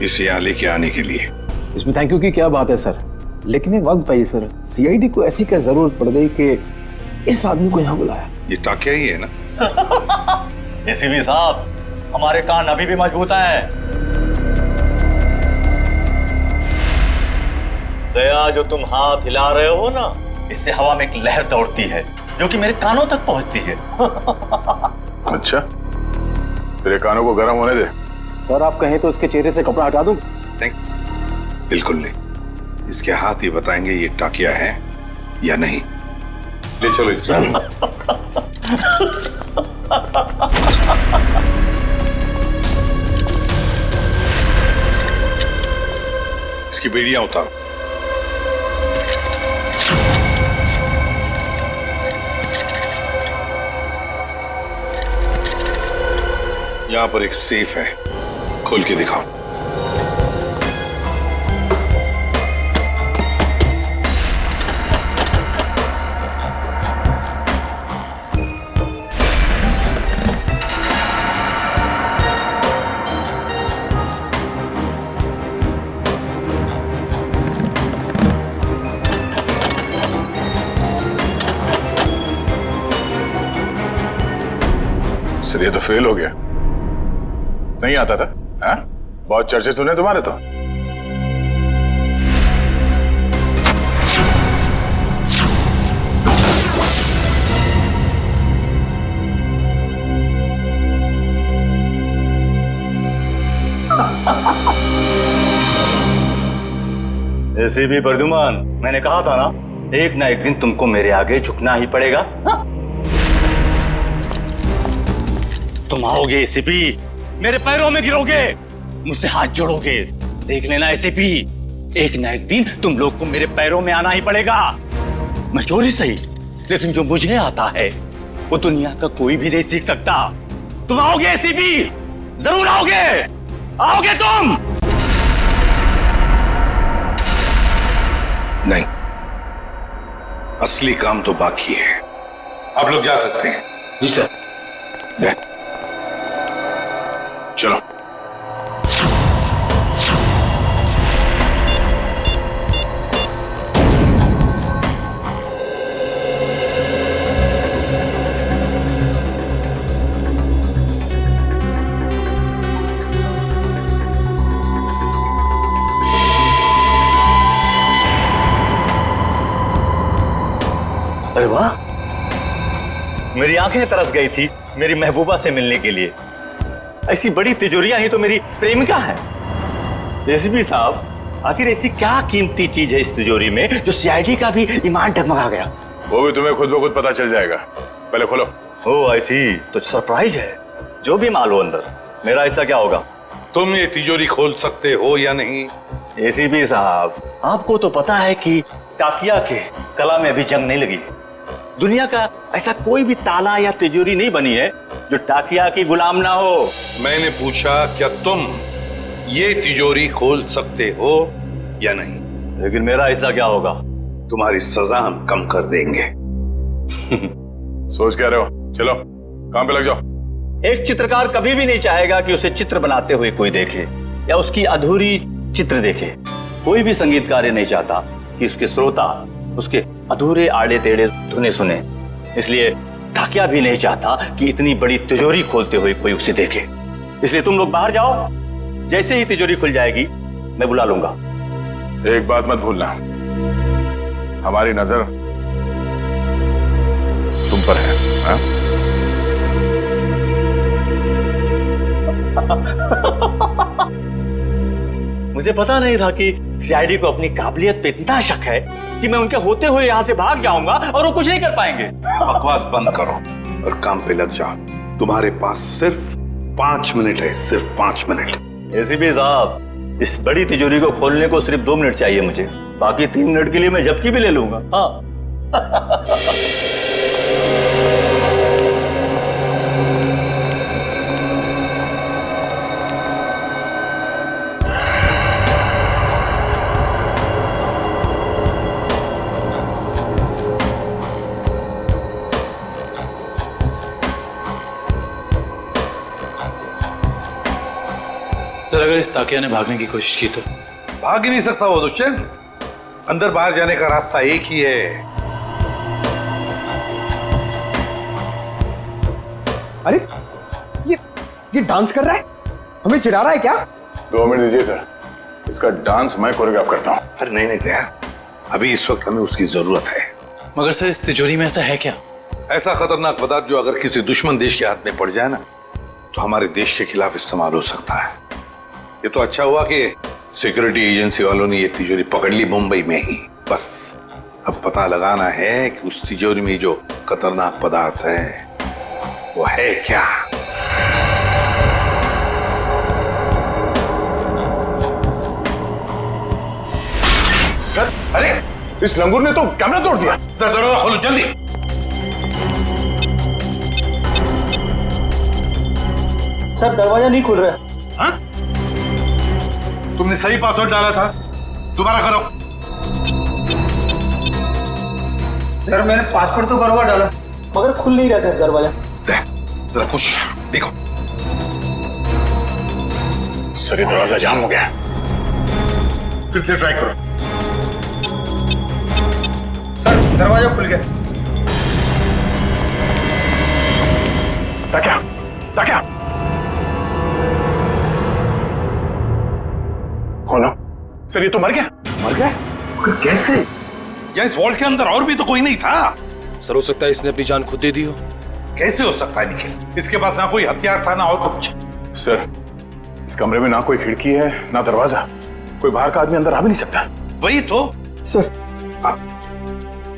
इसे यहाँ लेके आने के लिए। इसमें थैंक यू की क्या बात है सर, लेकिन एक वक्त भाई सर, सीआईडी को ऐसी क्या जरूरत पड़ गई कि इस आदमी को यहाँ बुलाया? ये टाकिया ही है ना? एसीपी साहब, हमारे कान अभी भी मजबूत हैं। दया, जो तुम हाथ हिला रहे हो ना, इससे हवा में एक लहर दौड़ती है जो कि मेरे कानों तक पहुंचती है। अच्छा, तेरे कानों को गर्म होने दे। सर आप कहें तो इसके चेहरे से कपड़ा हटा दूं? बिल्कुल नहीं, इसके हाथ ही बताएंगे ये टाकिया है या नहीं। ले चलो इसे। इसकी बेड़ियां उतारो। यहां पर एक सेफ है, खोल के दिखाओ। सर ये तो फेल हो गया, नहीं आता था। हाँ? बहुत चर्चे सुने तुम्हारे तो। एसीपी प्रद्युमन, मैंने कहा था ना, एक ना एक दिन तुमको मेरे आगे झुकना ही पड़ेगा। हाँ? तुम आओगे एसीपी, मेरे पैरों में गिरोगे, मुझसे हाथ जोड़ोगे। देख लेना एसीपी, एक ना एक दिन तुम लोग को मेरे पैरों में आना ही पड़ेगा। मैं चोरी सही, लेकिन जो मुझे आता है वो दुनिया का कोई भी नहीं सीख सकता। तुम आओगे एसीपी, जरूर आओगे, आओगे तुम। नहीं, असली काम तो बाकी है। आप लोग जा सकते हैं। जी सर। चलो। अरे वाह, मेरी आंखें तरस गई थी मेरी महबूबा से मिलने के लिए। ऐसी बड़ी तिजोरियां ही तो मेरी प्रेमिका है। एसीपी साहब, आखिर ऐसी क्या कीमती चीज है इस तिजोरी में जो सीआईडी का भी ईमान डगमगा गया? वो भी तुम्हें खुद ब खुद पता चल जाएगा, पहले खोलो। ओ ऐसी तो सरप्राइज है। जो भी माल हो अंदर, मेरा ऐसा क्या होगा? तुम ये तिजोरी खोल सकते हो या नहीं? एसीपी साहब, आपको तो पता है कि टाकिया के कला में अभी जंग नहीं लगी। दुनिया का ऐसा कोई भी ताला या तिजोरी नहीं बनी है जो टाकिया की गुलाम ना हो। मैंने पूछा क्या तुम ये तिजोरी खोल सकते हो या नहीं? लेकिन मेरा ऐसा क्या होगा? तुम्हारी सजा हम कम कर देंगे। सोच क्या रहे हो? चलो काम पे लग जाओ। एक चित्रकार कभी भी नहीं चाहेगा कि उसे चित्र बनाते हुए कोई देखे या उसकी अधूरी चित्र देखे। कोई भी संगीतकार नहीं चाहता कि उसके श्रोता उसके अधूरे आड़े टेढ़े धुने सुने। इसलिए टाकिया भी नहीं चाहता कि इतनी बड़ी तिजोरी खोलते हुए कोई उसे देखे। इसलिए तुम लोग बाहर जाओ, जैसे ही तिजोरी खुल जाएगी मैं बुला लूंगा। एक बात मत भूलना, हमारी नजर तुम पर है। हाँ? मुझे पता नहीं था कि सीआईडी को अपनी काबिलियत पे इतना शक है कि मैं उनके होते हुए यहाँ से भाग जाऊंगा और वो कुछ नहीं कर पाएंगे। बकवास बंद करो और काम पे लग जाओ। तुम्हारे पास सिर्फ 5 मिनट है, सिर्फ 5 मिनट। एसीपी साहब, इस बड़ी तिजोरी को खोलने को सिर्फ 2 मिनट चाहिए मुझे, बाकी 3 मिनट के लिए मैं झपकी भी ले लूंगा। हाँ। सर अगर इस ताकिया ने भागने की कोशिश की तो? भाग ही नहीं सकता वो दुष्यंत। अंदर बाहर जाने का रास्ता एक ही है। अरे ये डांस कर रहा है, हमें चिढ़ा रहा है क्या? 2 मिनट दीजिए सर, इसका डांस मैं कोरियोग्राफ करता हूँ। अरे नहीं दया, अभी इस वक्त हमें उसकी जरूरत है। मगर सर इस तिजोरी में ऐसा है क्या? ऐसा खतरनाक पदार्थ जो अगर किसी दुश्मन देश के हाथ में पड़ जाए ना तो हमारे देश के खिलाफ इस्तेमाल हो सकता है। ये तो अच्छा हुआ कि सिक्योरिटी एजेंसी वालों ने ये तिजोरी पकड़ ली मुंबई में ही। बस अब पता लगाना है कि उस तिजोरी में जो खतरनाक पदार्थ है वो है क्या। सर अरे इस लंगूर ने तो कैमरा तोड़ दिया। दरवाजा खोलो जल्दी। सर दरवाजा नहीं खुल रहा है। हाँ? तुमने सही पासवर्ड डाला था, दोबारा करो। सर मैंने पासवर्ड तो बराबर डाला मगर खुल नहीं रहा सर दरवाजा। जरा कोशिश देखो। सर ये दरवाजा जाम हो गया। फिर से ट्राई करो। सर दरवाजा खुल गया। ताकिया खोलो। सर ये तो मर गया। मर गए? फिर कैसे? या इस वॉल्ट के अंदर और भी तो कोई नहीं था। सर हो सकता है इसने अपनी जान खुद दे दी हो। कैसे हो सकता है निखिल? इसके पास ना कोई हथियार था ना और कुछ। सर इस कमरे में ना कोई खिड़की है ना दरवाजा, कोई बाहर का आदमी अंदर आ भी नहीं सकता। वही तो। सर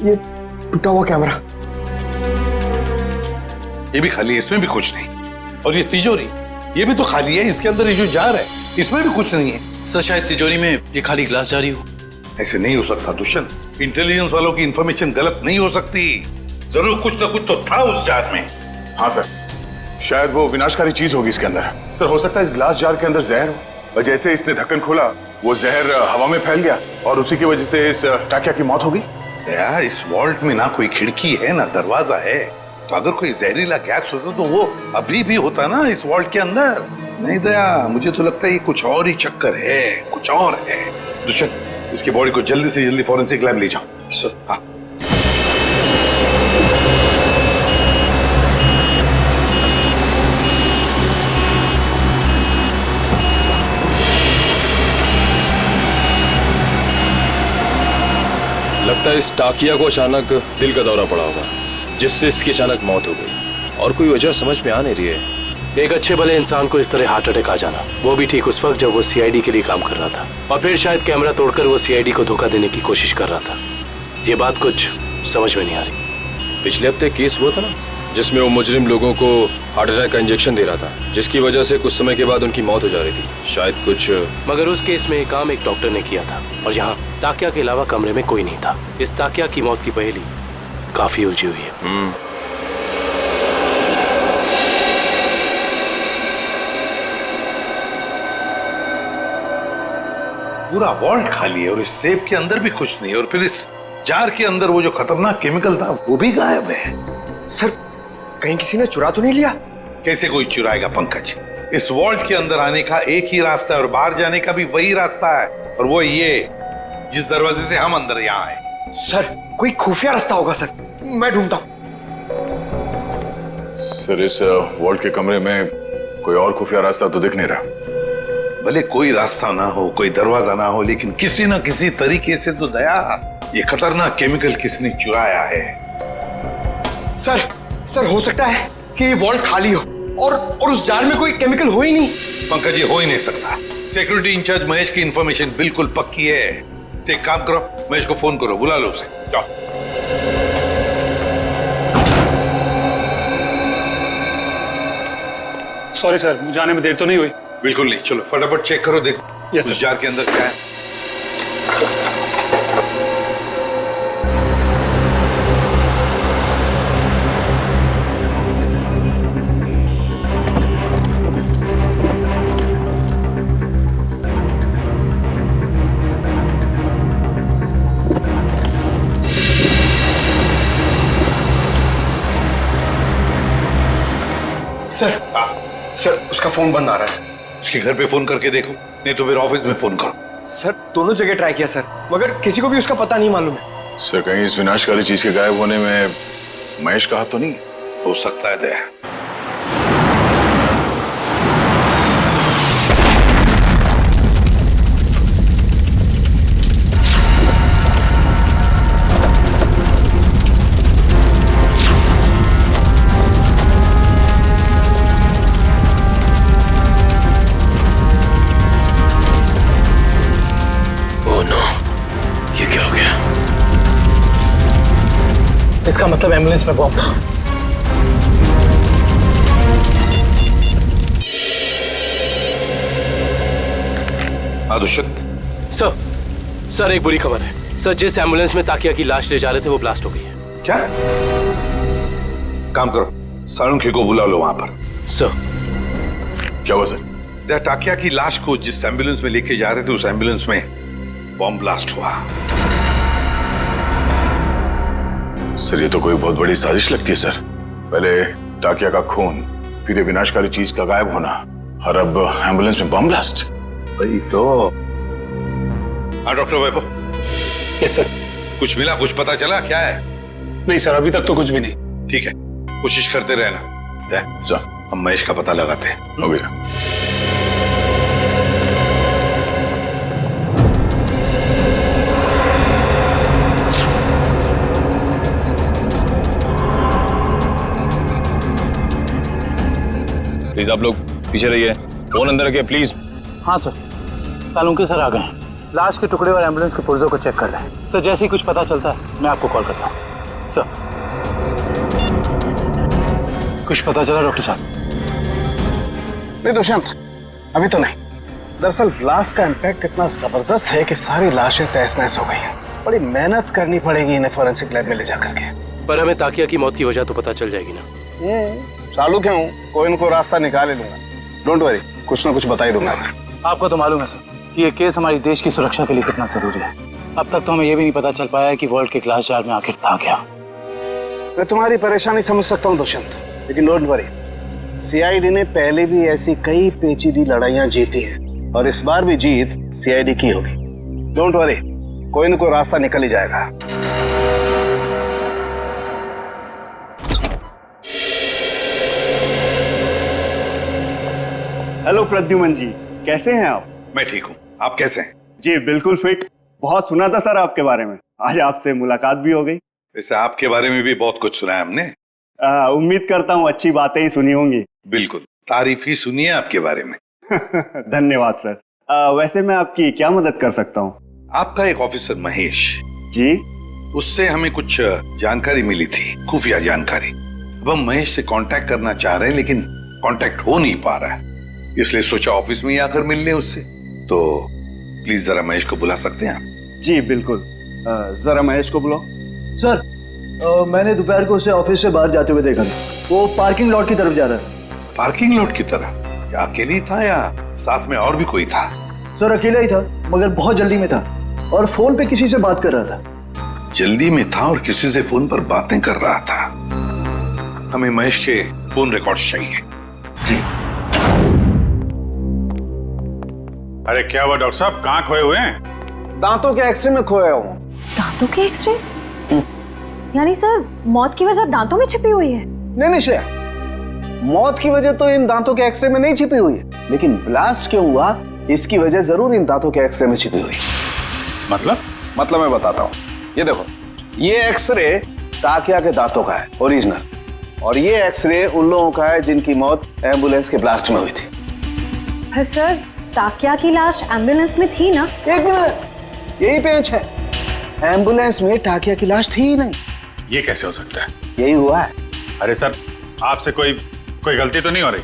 ये टूटा हुआ कैमरा। ये भी खाली है, इसमें भी कुछ नहीं। और ये तिजोरी ये भी तो खाली है, इसके अंदर ये जो जार है इसमें भी कुछ नहीं है। सर शायद तिजोरी में ये खाली ग्लास जारी हो। ऐसे नहीं हो सकता दुष्यंत। इंटेलिजेंस वालों की इंफॉर्मेशन गलत नहीं हो सकती। जरूर कुछ ना कुछ तो था उस जार में। हाँ सर, शायद वो विनाशकारी चीज होगी इसके अंदर। सर हो सकता है इस ग्लास जार के अंदर जहर हो, और जैसे इसने ढक्कन खोला वो जहर हवा में फैल गया और उसी की वजह से इस टाकिया की मौत हो गई। दया, इस वॉल्ट में ना कोई खिड़की है ना दरवाजा है, तो अगर कोई जहरीला गैस होता तो वो अभी भी होता ना इस वॉल्ट के अंदर। नहीं दया, मुझे तो लगता है ये कुछ और ही चक्कर है, कुछ और है। दुष्यंत इसकी बॉडी को जल्दी से जल्दी फॉरेंसिक लैब ले जाओ। सर हाँ। लगता है इस टाकिया को अचानक दिल का दौरा पड़ा होगा, जिससे इसकी अचानक मौत हो गई। और कोई वजह समझ में आ नहीं रही है। एक अच्छे भले इंसान को इस तरह हार्ट अटैक आ जाना, वो भी ठीक उस वक्त जब वो सीआईडी के लिए काम कर रहा था, और फिर शायद कैमरा तोड़कर वो सीआईडी को धोखा देने की कोशिश कर रहा था। ये बात कुछ समझ में नहीं आ रही। पिछले हफ्ते केस हुआ था ना, जिसमें वो मुजरिम लोगों को हार्ट अटैक का इंजेक्शन दे रहा था, जिसकी वजह से कुछ समय के बाद उनकी मौत हो जा रही थी। शायद कुछ मगर उस केस में काम एक डॉक्टर ने किया था, और यहाँ ताकिया के अलावा कमरे में कोई नहीं था। इस ताकिया की मौत की पहेली काफी उलझी हुई है। पूरा वॉल्ट खाली है और इस सेफ के अंदर भी कुछ नहीं, और फिर इस जार के अंदर वो जो खतरनाक केमिकल था वो भी गायब है। सर कहीं किसी ने चुरा तो नहीं लिया? कैसे कोई चुराएगा पंकज? इस वॉल्ट के अंदर आने का एक ही रास्ता है और बाहर जाने का भी वही रास्ता है, और वो ये जिस दरवाजे से हम अंदर यहाँ आए। सर कोई खुफिया रास्ता होगा सर, मैं ढूंढता हूँ। सर इस वॉल्ट के कमरे में कोई और खुफिया रास्ता तो दिख नहीं रहा। भले कोई रास्ता ना हो, कोई दरवाजा ना हो, लेकिन किसी ना किसी तरीके से तो दया ये खतरनाक केमिकल किसने चुराया है। सर हो सकता है कि ये वॉल्ट खाली हो और उस जार में कोई केमिकल हो ही नहीं। पंकज ये हो ही नहीं सकता। सिक्योरिटी इंचार्ज महेश की इंफॉर्मेशन बिल्कुल पक्की है। तो एक काम करो, महेश को फोन करो, बुला लो उसे। जाओ। सॉरी सर, मुझे आने में देर तो नहीं हुई? बिल्कुल नहीं, चलो फटाफट चेक करो, देखो Yes, उस sir. जार के अंदर क्या है। सर उसका फोन बंद आ रहा है सर। उसके घर पे फोन करके देखो, नहीं तो फिर ऑफिस में फोन करो। सर दोनों जगह ट्राई किया सर, मगर किसी को भी उसका पता नहीं मालूम है। सर कहीं इस विनाशकारी चीज के गायब होने में महेश का हाथ तो नहीं? हो सकता है दया। इसका मतलब एम्बुलेंस में बॉम्ब था। दुष्यंत। सर एक बुरी खबर है सर। जिस एम्बुलेंस में ताकिया की लाश ले जा रहे थे वो ब्लास्ट हो गई है। क्या? काम करो, सालुंखे को बुला लो वहां पर। सर क्या हुआ सर? दया, टाकिया की लाश को जिस एम्बुलेंस में लेके जा रहे थे उस एम्बुलेंस में बॉम्ब ब्लास्ट हुआ। सर ये तो कोई बहुत बड़ी साजिश लगती है सर। पहले टाकिया का खून, फिर ये विनाशकारी चीज का गायब होना, और अब एम्बुलेंस में बम ब्लास्ट। वही तो। हाँ डॉक्टर वैभव। Yes sir. कुछ मिला, कुछ पता चला क्या है? नहीं सर, अभी तक तो कुछ भी नहीं। ठीक है, कोशिश करते रहना। दया, हम महेश का पता लगाते हैं। Okay sir. प्लीज आप लोग पीछे रहिए, फोन अंदर रखिए प्लीज। हाँ सर, सालुंके सर आ गए हैं। लाश के टुकड़े और एम्बुलेंस के पुर्जों को चेक कर रहे हैं। सर जैसे ही कुछ पता चलता है मैं आपको कॉल करता हूँ। सर कुछ पता चला डॉक्टर साहब? नहीं दुष्यंत, अभी तो नहीं। दरअसल ब्लास्ट का इम्पैक्ट इतना जबरदस्त है कि सारी लाशें तहस नहस हो गई हैं। बड़ी मेहनत करनी पड़ेगी इन्हें फोरेंसिक लैब में ले जाकर के। पर हमें ताकिया की मौत की वजह तो पता चल जाएगी ना। चालू क्यों? कोई न कोई रास्ता निकाल ही लूंगा। डोंट वरी, कुछ ना कुछ बता ही दूंगा मैं। आपको तो मालूम है सर कि ये केस हमारी देश की सुरक्षा के लिए कितना जरूरी है। अब तक तो हमें ये भी नहीं पता चल पाया कि वर्ल्ड के ग्लास जार में आखिर था क्या। मैं तुम्हारी परेशानी समझ सकता हूँ दुष्यंत, लेकिन डोंट वरी, सीआईडी ने पहले भी ऐसी कई पेचीदी लड़ाइयां जीती हैं और इस बार भी जीत सीआईडी की होगी। डोंट वरी, कोई न कोई रास्ता निकल ही जाएगा। हेलो प्रद्युमन जी, कैसे हैं आप? मैं ठीक हूँ, आप कैसे हैं? जी बिल्कुल फिट। बहुत सुना था सर आपके बारे में, आज आपसे मुलाकात भी हो गई। वैसे आपके बारे में भी बहुत कुछ सुना है हमने। उम्मीद करता हूँ अच्छी बातें ही सुनी होंगी। बिल्कुल, तारीफ ही सुनी है आपके बारे में। धन्यवाद सर। वैसे मैं आपकी क्या मदद कर सकता हूँ? आपका एक ऑफिसर महेश जी, उससे हमें कुछ जानकारी मिली थी, खुफिया जानकारी। अब हम महेश से कांटेक्ट करना चाह रहे हैं लेकिन कांटेक्ट हो नहीं पा रहा है, इसलिए सोचा ऑफिस में ही आकर मिल लें उससे। तो प्लीज जरा महेश को बुला सकते हैं आप? जी बिल्कुल, जरा महेश को बुलाओ। सर मैंने दोपहर को उसे ऑफिस से बाहर जाते हुए देखा था। वो पार्किंग लॉट की तरफ जा रहा है। पार्किंग लॉट की तरफ? क्या अकेले ही था या साथ में और भी कोई था? सर अकेला ही था, मगर बहुत जल्दी में था और फोन पे किसी से बात कर रहा था। जल्दी में था और किसी से फोन पर बातें कर रहा था। हमें महेश के फोन रिकॉर्ड्स चाहिए। जी। अरे क्या हुआ डॉक्टर साहब, कहाँ खोए हुए हैं? दांतों के एक्सरे में खोया हूँ। दांतों के एक्सरेस? यानी सर मौत की वजह दांतों में छिपी हुई है? नहीं नहीं श्रेया, मौत की वजह तो इन दांतों के एक्सरे में नहीं छिपी हुई है, लेकिन ब्लास्ट क्यों हुआ इसकी वजह जरूर इन दांतों के एक्सरे में छिपी हुई है। मतलब मैं बताता हूँ। ये देखो, ये एक्सरे ताकिया के दांतों का है ओरिजिनल, और ये एक्सरे उन लोगों का है जिनकी मौत एम्बुलेंस के ब्लास्ट में हुई थी। पर सर ताकिया की लाश एम्बुलेंस में थी ना? एक मिनट, यही पेंच है। एम्बुलेंस में ताकिया की लाश थी ही नहीं। ये कैसे हो सकता है? यही हुआ है। अरे सर, आपसे कोई गलती तो नहीं हो रही?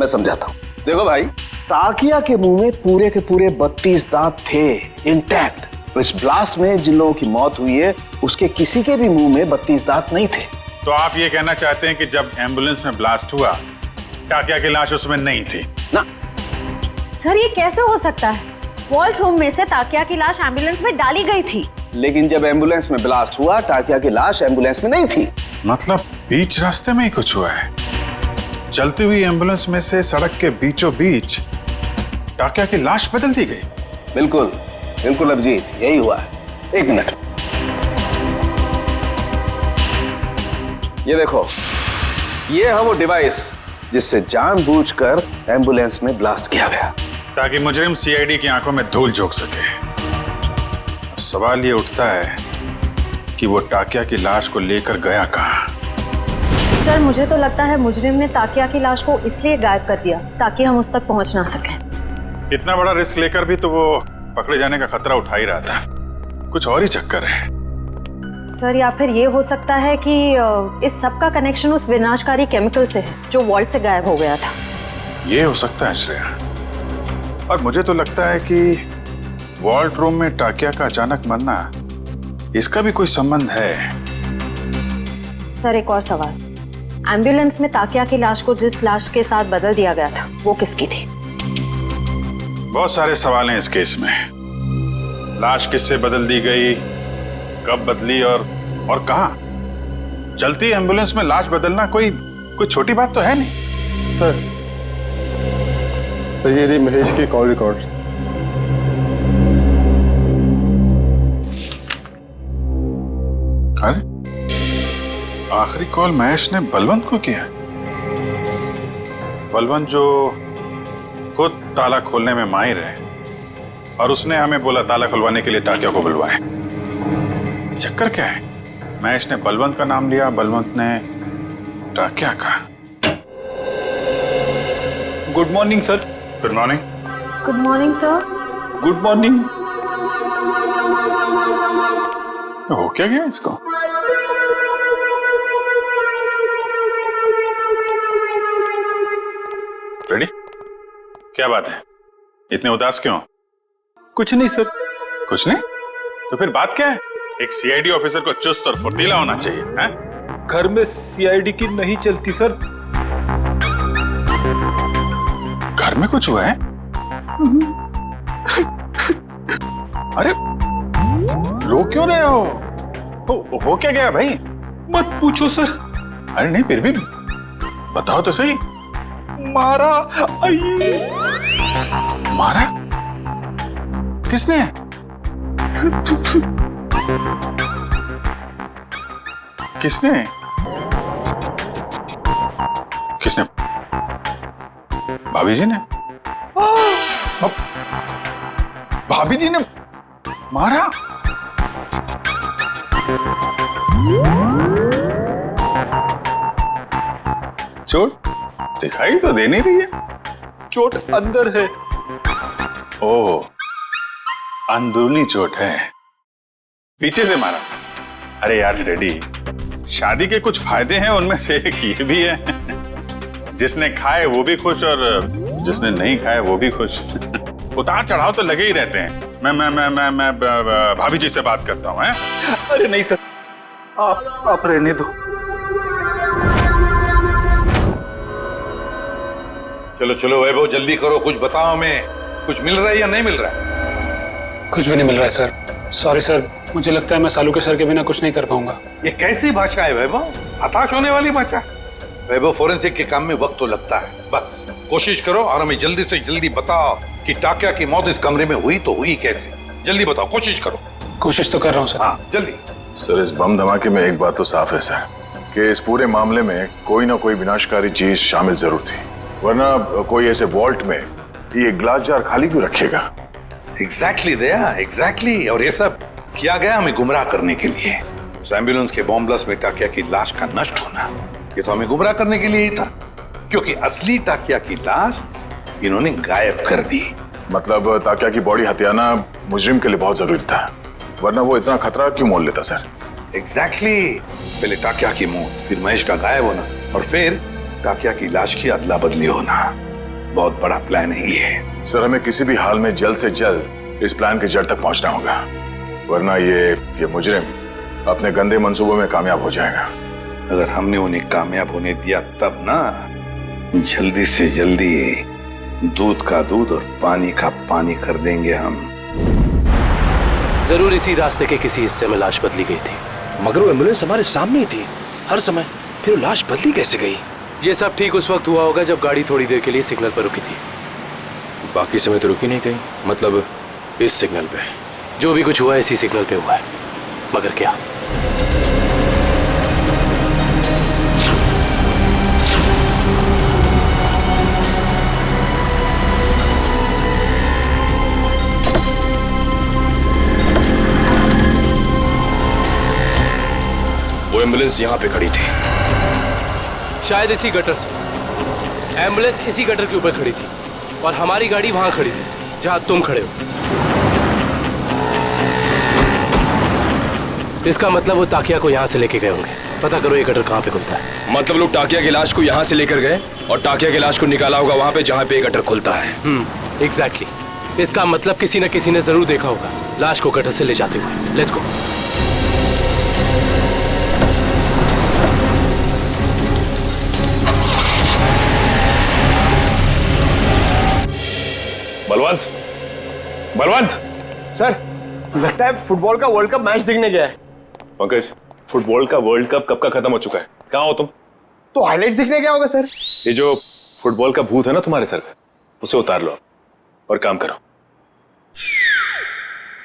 मैं समझाता हूँ। देखो भाई, ताकिया के मुंह में पूरे के पूरे 32 दांत थे इंटैक्ट। इस ब्लास्ट में जिन लोगों की मौत हुई है उसके किसी के भी मुंह में 32 दांत नहीं थे। तो आप ये कहना चाहते हैं कि जब एम्बुलेंस में ब्लास्ट हुआ टाकिया की लाश उसमें नहीं थी? ना सर, ये कैसे हो सकता है? वॉल्ट रूम में से ताकिया की लाश एम्बुलेंस में डाली गई थी, लेकिन जब एम्बुलेंस में ब्लास्ट हुआ ताकिया की लाश एम्बुलेंस में नहीं थी। मतलब बीच रास्ते में ही कुछ हुआ है। चलती हुई एम्बुलेंस में से सड़क के बीचों बीच टाकिया की लाश बदल दी गई? बिल्कुल बिल्कुल अभिजीत, यही हुआ है। एक मिनट, ये देखो, ये है वो डिवाइस जिससे जानबूझकर एम्बुलेंस में ब्लास्ट किया गया, ताकि मुजरिम सीआईडी की आंखों में धूल झोंक सके। सवाल ये उठता है कि वो टाकिया की लाश को लेकर गया कहाँ? सर मुझे तो लगता है मुजरिम ने ताकिया की लाश को इसलिए गायब कर दिया ताकि हम उस तक पहुंच ना सकें। इतना बड़ा रिस्क लेकर भी तो वो पकड़े जाने का खतरा उठा ही रहा था। कुछ और ही चक्कर है। सर या फिर ये हो सकता है कि इस सब का कनेक्शन उस विनाशकारी केमिकल से है जो वॉल्ट से गायब हो गया था। ये हो सकता है श्रेया, और मुझे तो लगता है कि वॉल्ट रूम में टाकिया का अचानक मरना, इसका भी कोई संबंध है। सर एक और सवाल, एम्बुलेंस में ताकिया की लाश को जिस लाश के साथ बदल दिया गया था वो किसकी थी? बहुत सारे सवाल हैं इस केस में। लाश किससे बदल दी गई, कब बदली और कहां? चलती एम्बुलेंस में लाश बदलना कोई छोटी बात तो है नहीं। सर ये रही महेश के कॉल रिकॉर्ड्स। अरे आखिरी कॉल महेश ने बलवंत को किया। बलवंत जो खुद ताला खोलने में माहिर है, और उसने हमें बोला ताला खुलवाने के लिए टाकिया को बुलवाए। चक्कर क्या है? महेश ने बलवंत का नाम लिया, बलवंत ने टाकिया का। Good morning sir. Good morning. Good morning sir. Good morning. हो क्या गया इसको? रेडी? क्या बात है, इतने उदास क्यों? कुछ नहीं सर। कुछ नहीं? तो फिर बात क्या है? एक सीआईडी ऑफिसर को चुस्त और फुर्तीला होना चाहिए, हैं? घर में सीआईडी की नहीं चलती सर। घर में कुछ हुआ है? अरे रो क्यों रहे हो? हो क्या गया भाई? मत पूछो सर। अरे नहीं, फिर भी बताओ तो सही। मारा। मारा? किसने? किसने? किसने? भाभी जी ने? भाभी जी ने मारा? चोट दिखाई तो दे नहीं रही है। चोट अंदर है। ओह, अंदरूनी चोट है, पीछे से मारा। अरे यार फ्रेडी, शादी के कुछ फायदे हैं, उनमें से एक ये भी है, जिसने खाए वो भी खुश और जिसने नहीं खाए वो भी खुश। उतार चढ़ाव तो लगे ही रहते हैं। मैं भाभी जी से बात करता हूँ। अरे नहीं सर, आप रहने दो। चलो चलो वैभव, जल्दी करो, कुछ बताओ हमें। कुछ मिल रहा है या नहीं मिल रहा है? कुछ भी नहीं मिल रहा है सर। सॉरी सर, मुझे लगता है मैं सालू के सर के बिना कुछ नहीं कर पाऊंगा। ये कैसी भाषा है वैभव? हताश होने वाली भाषा। वैभव, फोरेंसिक के काम में वक्त तो लगता है, बस कोशिश करो और हमें जल्दी से जल्दी बताओ कि टाकिया की मौत इस कमरे में हुई तो हुई कैसे। जल्दी बताओ, कोशिश करो। कोशिश तो कर रहा हूँ सर। हाँ जल्दी। सर, इस बम धमाके में एक बात तो साफ है सर, कि इस पूरे मामले में कोई ना कोई विनाशकारी चीज शामिल जरूर थी, वरना कोई ऐसे वॉल्ट में ये ग्लास जार खाली क्यों रखेगा? एग्जैक्टली दया, एग्जैक्टली। और ये सब किया गया हमें गुमराह करने के लिए। उस एम्बुलेंस के बॉम्ब ब्लास्ट में टाकिया की लाश का नष्ट होना, ये तो हमें गुमराह करने के लिए ही था, क्योंकि असली टाकिया की लाश इन्होंने गायब कर दी। मतलब टाकिया की बॉडी हथियाना मुजरिम के लिए बहुत जरूरी था, वरना वो इतना खतरा क्यों मोल लेता सर? एग्जैक्टली। पहले टाकिया की मौत, फिर महेश का गायब होना, और फिर टाकिया की लाश की अदला बदली होना। बहुत बड़ा प्लान है ये। सर, हमें किसी भी हाल में जल्द से जल्द इस प्लान की जड़ तक पहुंचना होगा, वरना ये मुजरिम अपने गंदे मंसूबों में कामयाब हो जाएगा। अगर हमने उन्हें कामयाब होने दिया तब ना, जल्दी से जल्दी दूध का दूध और पानी का पानी कर देंगे हम। जरूर इसी रास्ते के किसी हिस्से में लाश बदली गई थी। मगर वो एम्बुलेंस हमारे सामने ही थी हर समय, फिर लाश बदली कैसे गई? ये सब ठीक उस वक्त हुआ होगा जब गाड़ी थोड़ी देर के लिए सिग्नल पर रुकी थी। बाकी समय तो रुकी नहीं कहीं, मतलब इस सिग्नल पे। जो भी कुछ हुआ है इसी सिग्नल पे हुआ है, मगर क्या? वो एम्बुलेंस यहाँ पे खड़ी थी, शायद इसी गटर से। एम्बुलेंस इसी गटर के ऊपर खड़ी थी और हमारी गाड़ी वहां खड़ी थी जहां तुम खड़े हो। इसका मतलब वो ताकिया को यहाँ से लेके गए होंगे। पता करो ये गटर कहाँ पे खुलता है। मतलब लोग टाकिया की लाश को यहाँ से लेकर गए और टाकिया की लाश को निकाला होगा वहां पे जहाँ पे ये गटर खुलता है। एग्जैक्टली। इसका मतलब किसी न किसी ने जरूर देखा होगा लाश को गटर से ले जाते हुए। Let's go. Balwant, Balwant! Sir, लगता है फुटबॉल का वर्ल्ड कप मैच देखने गया है। पंकज, फुटबॉल का वर्ल्ड कप कब का खत्म हो चुका है? कहाँ हो तुम? तो हाईलाइट देखने गया होगा सर। ये जो फुटबॉल का भूत है ना तुम्हारे सर पे, उसे उतार लो और काम करो।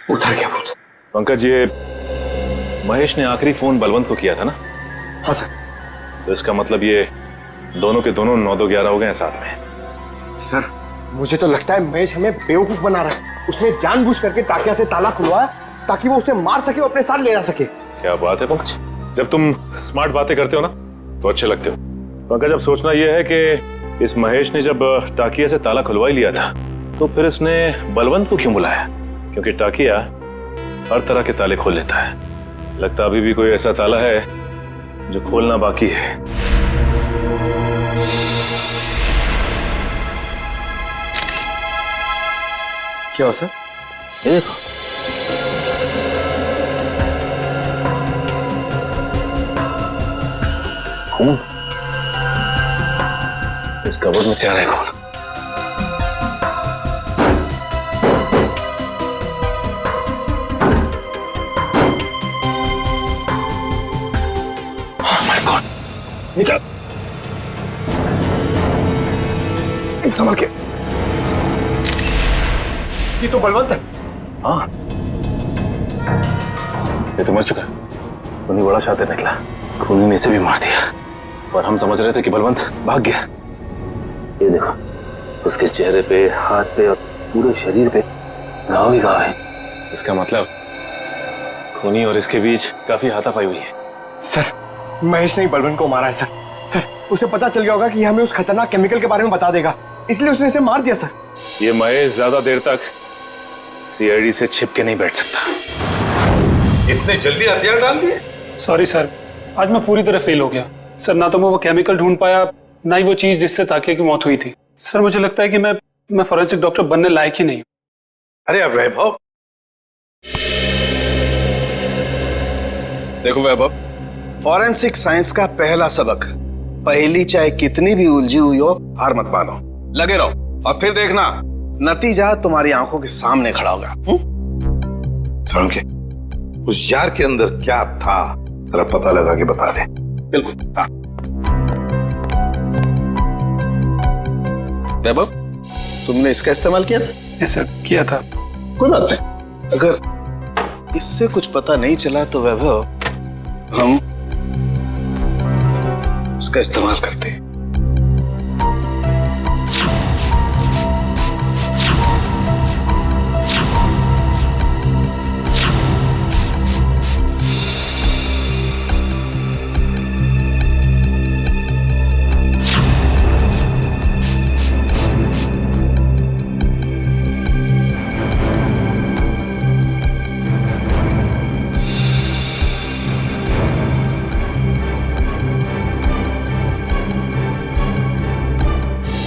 उतर गया भूत? पंकज, ये महेश ने आखिरी फोन बलवंत को किया था ना? हाँ सर। तो इसका मतलब ये दोनों के दोनों 9-2-11 हो गए हैं साथ में। सर, मुझे तो लगता है महेश हमें बेवकूफ बना रहा है। उसने जानबूझ करके टाकिया से ताला खुलवाया ताकि वो उसे मार सके और अपने साथ ले जा सके। क्या बात है पंकज, जब तुम स्मार्ट बातें करते हो ना तो अच्छे लगते हो। पंकज, अब सोचना यह है कि इस महेश ने जब टाकिया से ताला खुलवा ही लिया था तो फिर इसने बलवंत को क्यों बुलाया? क्योंकि टाकिया हर तरह के ताले खोल लेता है। लगता अभी भी कोई ऐसा ताला है जो खोलना बाकी है। क्या हो सर? ये देखो, खून इस कबर्ड में से आ रहा है। खून निकाल, संभल के। ये तो बलवंत है। हाँ, ये तो मर चुका। खूनी बड़ा शातिर निकला। खूनी ने इसे भी मार दिया और हम समझ रहे थे कि बलवंत भाग गया। ये देखो, उसके चेहरे पे, हाथ पे और पूरे शरीर पे घाव ही घाव है। इसका मतलब खूनी और इसके बीच काफी हाथापाई हुई है। सर, महेश ने बलवंत को मारा है सर। सर, उसे पता चल गया होगा कि हमें उस खतरनाक केमिकल के बारे में बता देगा, इसलिए उसने इसे मार दिया सर। ये महेश ज्यादा देर तक सीआईडी से छिप के नहीं बैठ सकता। इतने जल्दी हथियार डाल दिए? सॉरी सर, आज मैं पूरी तरह फेल हो गया सर। ना तो मैं वो केमिकल ढूंढ पाया, ना ही वो चीज जिससे ताकिया की मौत हुई थी। सर, मुझे लगता है कि मैं फॉरेंसिक डॉक्टर बनने लायक ही नहीं हूं। अरे अब वैभव, देखो वैभव, फॉरेंसिक साइंस का पहला सबक, पहली चाहे कितनी भी उलझी हुई हो हार मत मानो, लगे रहो और फिर देखना नतीजा तुम्हारी आंखों के सामने खड़ा होगा। सालुंखे, उस जार के अंदर क्या था जरा पता लगा के बता दे। बिल्कुल। हाँ। वैभव, तुमने इसका इस्तेमाल किया था? यस सर, किया था। कोई बात नहीं, अगर इससे कुछ पता नहीं चला तो वैभव हम इसका इस्तेमाल करते हैं।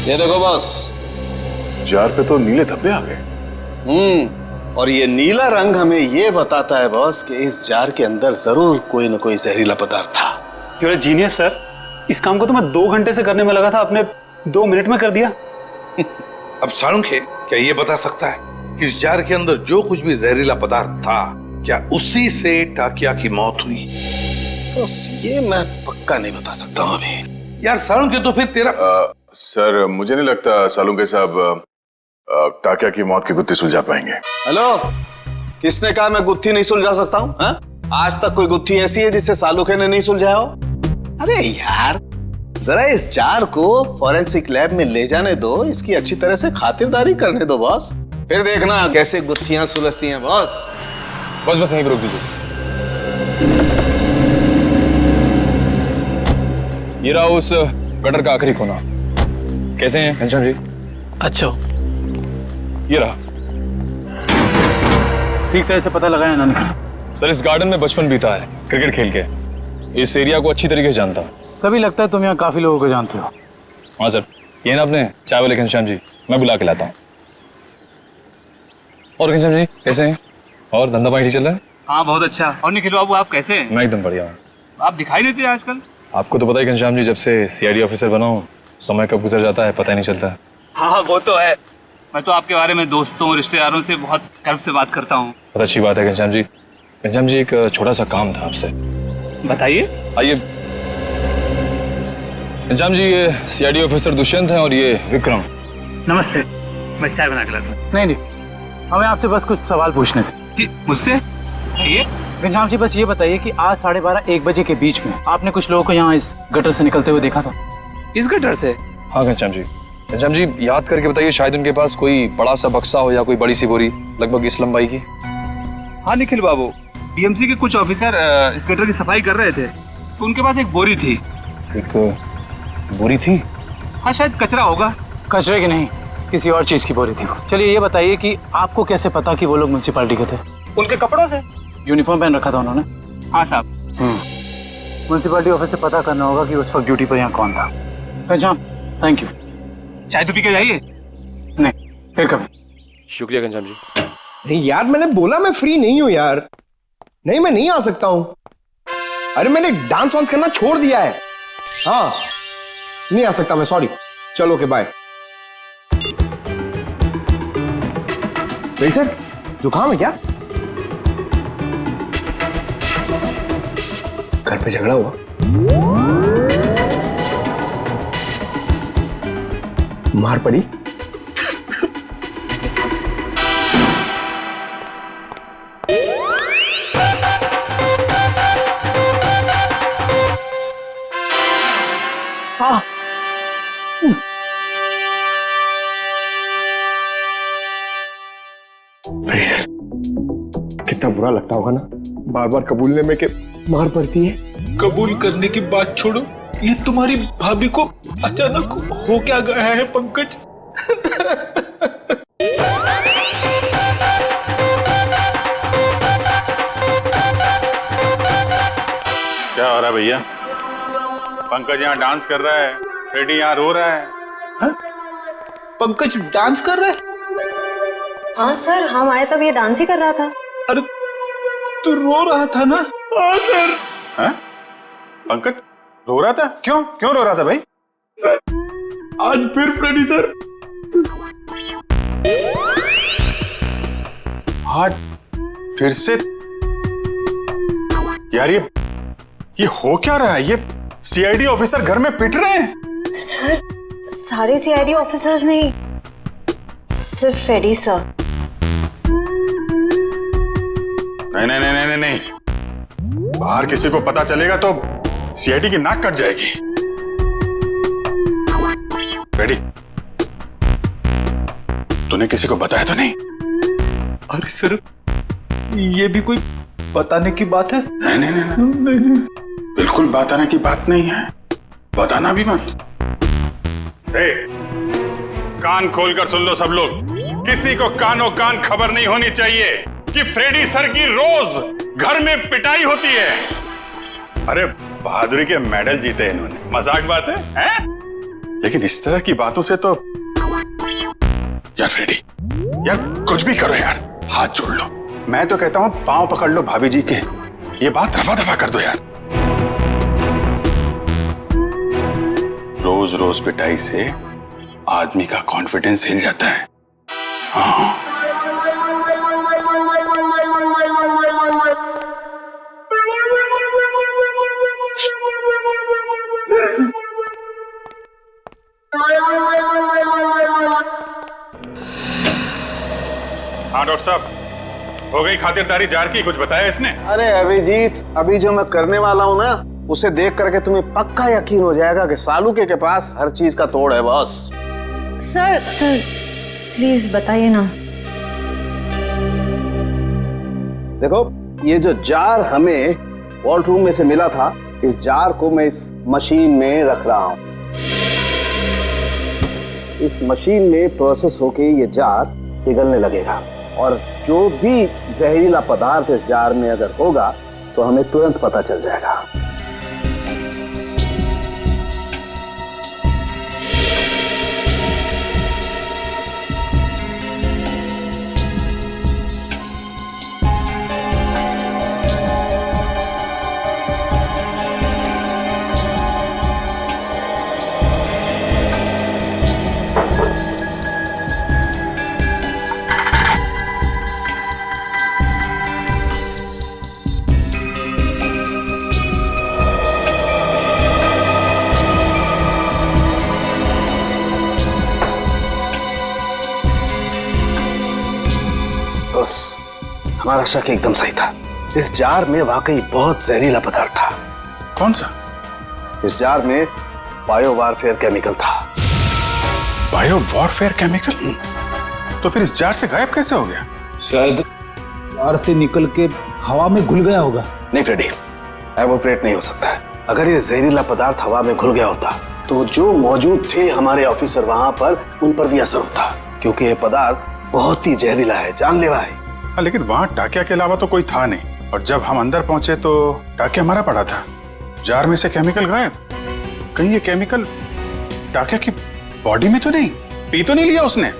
ये देखो बॉस, जार पे तो नीले धब्बे आ गए। और ये नीला रंग हमें ये बताता है बॉस कि इस जार के अंदर जरूर कोई ना कोई जहरीला पदार्थ था। You are genius sir. इस काम को तो मैं 2 घंटे से करने में लगा था, आपने 2 मिनट में कर दिया। अब सालुंखे, क्या ये बता सकता है कि इस जार के अंदर जो कुछ भी जहरीला पदार्थ था, क्या उसी से टाकिया की मौत हुई? बस ये मैं पक्का नहीं बता सकता हूँ अभी। यार सालुंखे, तो फिर तेरा सर, मुझे नहीं लगता सालुंखे साहब टाकिया की मौत की गुत्थी सुलझा पाएंगे। हेलो, किसने कहा मैं गुत्थी नहीं सुलझा सकता हूँ? आज तक कोई गुत्थी ऐसी है जिसे सालुखे ने नहीं सुलझाया हो? अरे यार, जरा इस जार को फॉरेंसिक लैब में ले जाने दो, इसकी अच्छी तरह से खातिरदारी करने दो बॉस, फिर देखना कैसे गुत्थियां सुलझती हैं बॉस। बस यहीं पर रोक दीजिए। ये रहा उस गटर का आखिरी कोना। कैसे हैं घनश्याम जी? अच्छा, ये रहा। ठीक तरह से पता लगाया ना निखिल? सर, इस गार्डन में बचपन बीता है क्रिकेट खेल के। इस एरिया को अच्छी तरीके से जानता हूँ। तभी लगता है तुम यहाँ काफी लोगों को जानते हो। हाँ सर, ये ना अपने चाय वाले घनश्याम जी, मैं बुला के लाता हूँ। और घनश्याम जी कैसे हैं? और धंधा पानी ठीक चल रहा है? हाँ बहुत अच्छा। और निखिल बाबू आप कैसे हैं? मैं एकदम बढ़िया हूँ। आप दिखाई नहीं देते आजकल। आपको तो पता ही घनश्याम जी, जब से सीआईडी ऑफिसर बना हूँ, समय कब गुजर जाता है पता ही नहीं चलता। हाँ वो तो है। मैं तो आपके बारे में दोस्तों रिश्तेदारों से बहुत गर्व से बात करता हूँ। बहुत अच्छी बात है घनश्याम जी। घनश्याम जी, एक छोटा सा काम था आपसे। बताइए। आइए। घनश्याम जी, ये सीआईडी ऑफिसर दुष्यंत हैं और ये विक्रम। नमस्ते, मैं चाय बना के लाता हूँ। नहीं, हमें आपसे बस कुछ सवाल पूछने थे। जी मुझसे? ये घनश्याम जी, बस ये बताइए कि आज 12:30-1 बजे के बीच में आपने कुछ लोगों को यहाँ इस गटर से निकलते हुए देखा था? इस गटर से? हाँ घनश्याम जी। घनश्याम जी, याद करके बताइए, शायद उनके पास कोई बड़ा सा बक्सा हो या कोई बड़ी सी बोरी लगभग इस लंबाई की। हाँ निखिल बाबू, बीएमसी के कुछ ऑफिसर इस गटर की सफाई कर रहे थे, तो उनके पास एक बोरी थी। एक बोरी थी? हाँ शायद कचरा होगा। कचरे की नहीं, किसी और चीज की बोरी थी वो। चलिए ये बताइए कि आपको कैसे पता कि वो लोग म्युनिसिपैलिटी के थे? उनके कपड़ों से। यूनिफॉर्म पहन रखा था उन्होंने? हाँ साहब। म्युनिसिपैलिटी ऑफिस से पता करना होगा कि उस वक्त ड्यूटी पर यहाँ कौन था। Ghanshyam, thank you. चाय तो पी के जाइए। नहीं, फिर कभी। शुक्रिया घनश्याम जी। नहीं यार, मैंने बोला मैं फ्री नहीं हूं यार। नहीं, मैं नहीं आ सकता हूं। अरे मैंने डांस वांस करना छोड़ दिया है। हाँ, नहीं आ सकता मैं, सॉरी। चलो ओके, बाय। सर, जुकाम है क्या? घर पे झगड़ा हुआ? मार पड़ी? हाँ। सर, कितना बुरा लगता होगा ना बार बार कबूलने में कि मार पड़ती है। कबूल करने की बात छोड़ो, ये तुम्हारी भाभी को अचानक हो क्या गया है पंकज? क्या हो रहा है भैया? पंकज यहाँ डांस कर रहा है, फ्रेडी यहाँ रो रहा है। हा? पंकज डांस कर रहा है? हाँ सर, हम आए तब ये डांस ही कर रहा था। अरे तू रो रहा था ना? हाँ सर। हाँ? पंकज रो रहा था? क्यों रो रहा था भाई? सर, आज फिर फ्रेडी सर। आज फिर से? यार ये हो क्या रहा है? ये सीआईडी ऑफिसर घर में पिट रहे हैं। सर, सारे सीआईडी ऑफिसर्स नहीं, सिर्फ फ्रेडी सर। नहीं, बाहर किसी को पता चलेगा तो सीआईडी की नाक कट जाएगी। फ्रेडी, तूने किसी को बताया तो नहीं? अरे सर, ये भी कोई बताने की बात है? नहीं, बिल्कुल बताने की बात नहीं है। बताना भी मत। कान खोलकर सुन लो सब लोग, किसी को कानों कान खबर नहीं होनी चाहिए कि फ्रेडी सर की रोज घर में पिटाई होती है। अरे बहादुरी के मेडल जीते इन्होंने, मजाक बात है, हैं? लेकिन इस तरह की बातों से तो यार फ्रेडी, यार कुछ भी करो यार, हाथ जोड़ लो। मैं तो कहता हूं पांव पकड़ लो भाभी जी के, ये बात रफा दफा कर दो यार। रोज रोज पिटाई से आदमी का कॉन्फिडेंस हिल जाता है। हाँ। हाँ डॉक्टर साहब, हो गई खातिरदारी जार की, कुछ बताया इसने? अरे अभिजीत, अभी जो मैं करने वाला हूं ना, उसे देख करके तुम्हें पक्का यकीन हो जाएगा कि सालुके के पास हर चीज का तोड़ है बॉस। सर प्लीज बताइए ना। देखो, ये जो जार हमें वॉल्ट रूम में से मिला था, इस जार को मैं इस मशीन में रख रहा हूं। इस मशीन में प्रोसेस होके ये जार पिघलने लगेगा और जो भी जहरीला पदार्थ इस जार में अगर होगा तो हमें तुरंत पता चल जाएगा। हमारा शक एकदम सही था। इस जार में वाकई बहुत जहरीला पदार्थ था। कौन सा? इस जार में बायो वारफेयर केमिकल था। Bio warfare chemical? तो फिर इस जार से गायब कैसे हो गया? शायद जार से निकल के हवा में घुल गया होगा। नहीं फ्रेडी, एवोपरेट नहीं हो सकता है। अगर ये जहरीला पदार्थ हवा में घुल गया होता तो जो मौजूद थे हमारे ऑफिसर वहां पर, उन पर भी असर होता, क्योंकि ये पदार्थ बहुत ही जहरीला है, जानलेवा है। लेकिन वहां टाकिया के अलावा तो कोई था नहीं, और जब हम अंदर पहुंचे तो टाकिया मरा पड़ा था। जार में से केमिकल गायब। कहीं ये केमिकल टाकिया की बॉडी में तो नहीं, पी तो नहीं लिया उसने?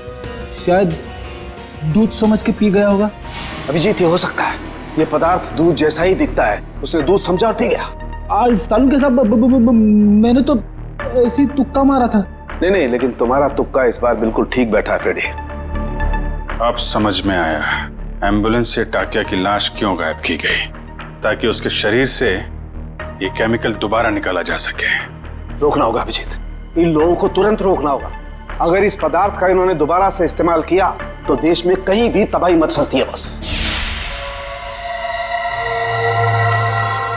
शायद दूध समझ के पी गया होगा। अभिजीत, ये हो सकता है। ये पदार्थ दूध जैसा ही दिखता है, उसने दूध समझा और पी गया। सालू के साथ मैंने तो ऐसी तुक्का मारा था। नहीं, लेकिन तुम्हारा तुक्का इस बार बिल्कुल ठीक बैठा है फ्रेडी। अब समझ में आया एम्बुलेंस से टाकिया की लाश क्यों गायब की गई, ताकि उसके शरीर से ये केमिकल दोबारा निकाला जा सके। रोकना होगा अभिजीत, इन लोगों को तुरंत रोकना होगा। अगर इस पदार्थ का इन्होंने दोबारा से इस्तेमाल किया तो देश में कहीं भी तबाही मच सकती है। बस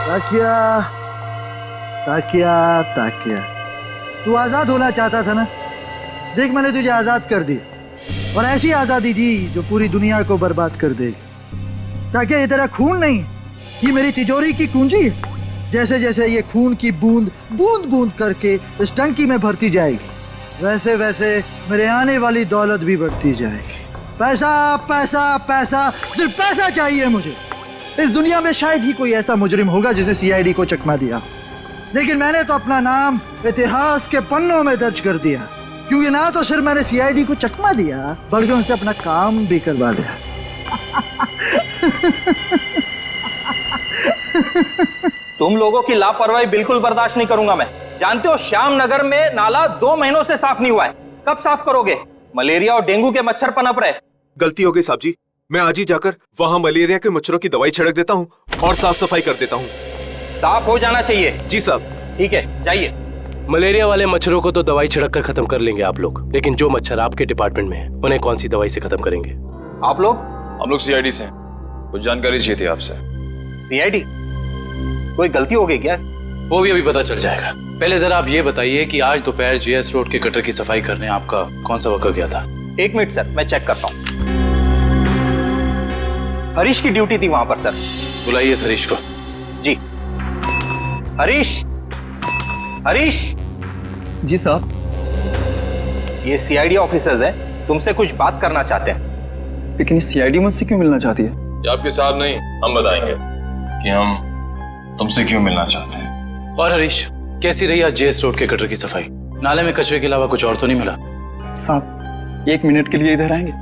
ताकिया ताकिया ताकिया, तू आजाद होना चाहता था ना? देख, मैंने तुझे आजाद कर दी, और ऐसी आजादी दी जो पूरी दुनिया को बर्बाद कर दे। ताकि ये तेरा खून नहीं, ये मेरी तिजोरी की कुंजी है। जैसे जैसे ये खून की बूंद बूंद बूंद करके इस टंकी में भरती जाएगी, वैसे वैसे मेरे आने वाली दौलत भी बढ़ती जाएगी। पैसा पैसा पैसा, सिर्फ पैसा चाहिए मुझे। इस दुनिया में शायद ही कोई ऐसा मुजरिम होगा जिसे सीआईडी को चकमा दिया, लेकिन मैंने तो अपना नाम इतिहास के पन्नों में दर्ज कर दिया, क्योंकि ना तो सिर्फ मैंने सीआईडी को चकमा दिया, बल्कि उनसे अपना काम भी करवा लिया। तुम लोगों की लापरवाही बिल्कुल बर्दाश्त नहीं करूंगा मैं। जानते हो, श्याम नगर में नाला 2 महीनों से साफ नहीं हुआ है। कब साफ करोगे? मलेरिया और डेंगू के मच्छर पनप रहे। गलती हो गई साहब जी, मैं आज ही जाकर वहाँ मलेरिया के मच्छरों की दवाई छिड़क देता हूँ और साफ सफाई कर देता हूँ। साफ हो जाना चाहिए। जी साहब। ठीक है, जाइए। मलेरिया वाले मच्छरों को तो दवाई छिड़क कर खत्म कर लेंगे आप लोग, लेकिन जो मच्छर आपके डिपार्टमेंट में है उन्हें कौन सी दवाई से खत्म करेंगे? आप लोग? हम लोग सीआईडी से, कुछ जानकारी चाहिए थी आपसे। सीआईडी? कोई गलती हो गई क्या? वो भी अभी पता चल जाएगा। पहले जरा आप ये बताइए कि आज दोपहर जीएस रोड के गटर की सफाई करने आपका कौन सा वर्कर गया था? 1 मिनट सर, मैं चेक करता हूँ। हरीश की ड्यूटी थी वहां पर सर। बुलाइए इस हरीश को। जी। हरीश, हरीश। जी साहब। ये सीआईडी ऑफिसर्स हैं, तुमसे कुछ बात करना चाहते हैं। लेकिन ये सीआईडी मुझसे क्यों मिलना चाहती है? ये आपके साहब नहीं, हम बताएंगे कि हम तुमसे क्यों मिलना चाहते हैं। और हरीश, कैसी रही आज जेएस रोड के गटर की सफाई? नाले में कचरे के अलावा कुछ और तो नहीं मिला? साहब, 1 मिनट के लिए इधर आएंगे?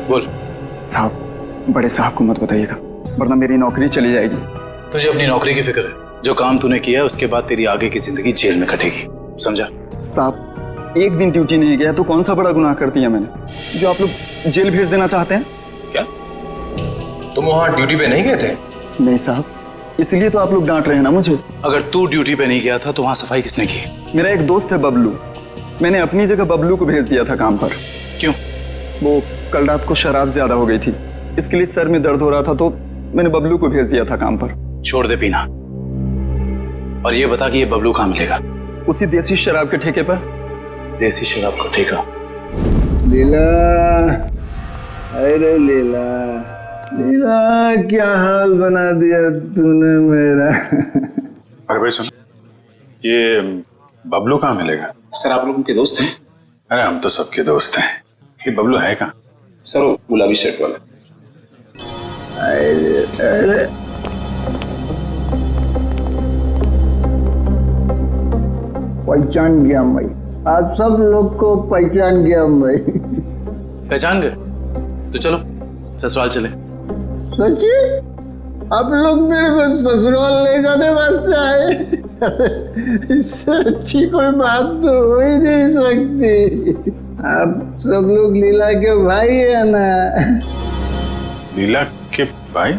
बोल। साहब, बड़े साहब को मत बताइएगा, वरना मेरी नौकरी चली जाएगी। तुझे अपनी नौकरी की फिक्र है? जो काम तूने किया है उसके बाद तेरी आगे की जिंदगी जेल में कटेगी, समझा? साहब, 1 दिन ड्यूटी नहीं गया तो कौन सा बड़ा गुनाह कर दिया मैंने जो आप लोग जेल भेज देना चाहते हैं? क्या तुम वहां ड्यूटी पे नहीं गए थे? नहीं साहब, इसलिए तो आप लोग डांट रहे हैं ना मुझे। अगर तू ड्यूटी पे नहीं गया था तो वहां सफाई किसने की? मेरा एक दोस्त है बबलू, मैंने अपनी जगह बबलू को भेज दिया था काम पर। क्यों? वो कल रात को शराब ज्यादा हो गई थी, इसके लिए सर में दर्द हो रहा था, तो मैंने बबलू को भेज दिया था काम पर। छोड़ दे पीना और ये बता कि ये बबलू कहाँ मिलेगा? उसी देसी शराब के ठेके पर। देसी शराब का ठेका? लीला, अरे लीला, लीला क्या हाल बना दिया तूने मेरा। अरे भाई सुन, ये बबलू कहाँ मिलेगा? सर आप लोग उनके दोस्त हैं? अरे हम तो सबके दोस्त हैं। ये बबलू है कहाँ? सर वो गुलाबी शर्ट वाला। अरे पहचान गया मैं, आप सब लोग को पहचान गया मैं। पहचान गए तो चलो ससुराल चले। सच्ची? आप लोग मेरे को ससुराल ले जाने वास्ते आए? इससे अच्छी कोई बात तो हो ही नहीं सकती। आप सब लोग लीला के भाई है ना? लीला के भाई?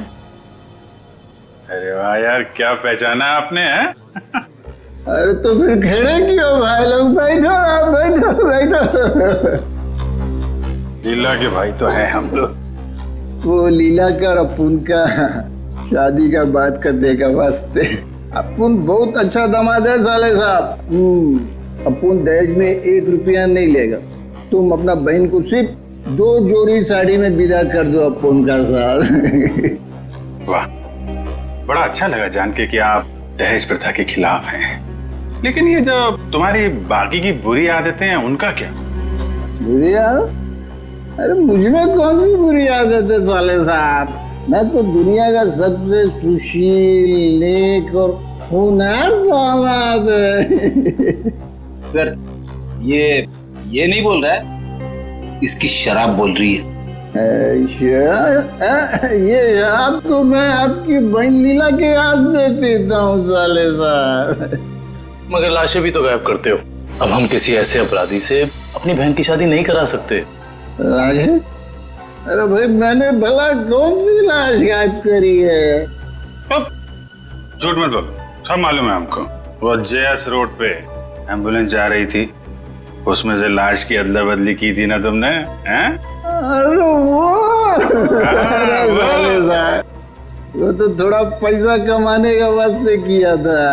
अरे वाह यार, क्या पहचाना आपने है? अरे तो फिर खड़े क्यों भाई लोग? बैठो आप, बैठो बैठो। लीला के भाई तो है हम लोग। वो लीला का और अपुन का शादी का बात करने का वास्ते। अपुन बहुत अच्छा दामाद है साले साहब। अपुन दहेज में 1 रुपया नहीं लेगा। तुम अपना बहन को सिर्फ 2 जोड़ी साड़ी में विदा कर दो अपुन का साथ। वाह, बड़ा अच्छा लगा जान के कि आप दहेज प्रथा के खिलाफ हैं। लेकिन ये जो तुम्हारी बाकी की बुरी आदतें हैं उनका क्या? बुरी आदत? अरे मुझमें कौन सी बुरी आदत है साले साहब? मैं तो दुनिया का सबसे सुशील, नेक और होनहार दामाद है। सर ये नहीं बोल रहा है, इसकी शराब बोल रही है। ये शराब तो मैं आपकी बहन लीला के हाथ में पीता हूँ साले साहब। मगर लाशें भी तो गायब करते हो। अब हम किसी ऐसे अपराधी से अपनी बहन की शादी नहीं करा सकते। लाशें? अरे भाई मैंने भला कौन सी लाश गायब करी है? अब झूठ मत बोलो, सब मालूम है हमको। वो जेएस रोड पे एम्बुलेंस जा रही थी, उसमें से लाश की अदला बदली की थी ना तुमने? हैं? अरे वो तो थोड़ा पैसा कमाने का वास्ते किया था।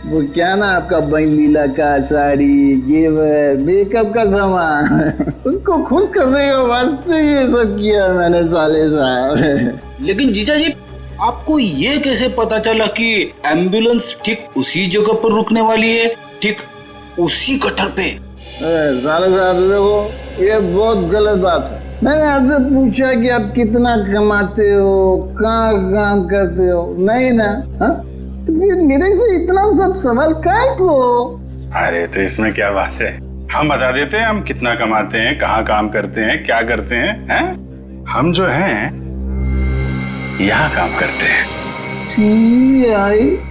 वो क्या ना आपका बहन लीला का साड़ी, जेवर, मेकअप का सामान, उसको खुश करने के वास्ते ये सब किया मैंने साले साहब। लेकिन जीजा जी, आपको ये कैसे पता चला कि एम्बुलेंस ठीक उसी जगह पर रुकने वाली है, ठीक उसी कटर पे? साले साहब देखो, ये बहुत गलत बात है। मैंने आपसे पूछा कि आप कितना कमाते हो, कहाँ काम करते हो, नहीं ना? हा? तो फिर मेरे से इतना सब सवाल काहे को? अरे तो इसमें क्या बात है, हम बता देते हैं हम कितना कमाते हैं, कहाँ काम करते हैं, क्या करते हैं? हम जो हैं यहाँ काम करते हैं। CID?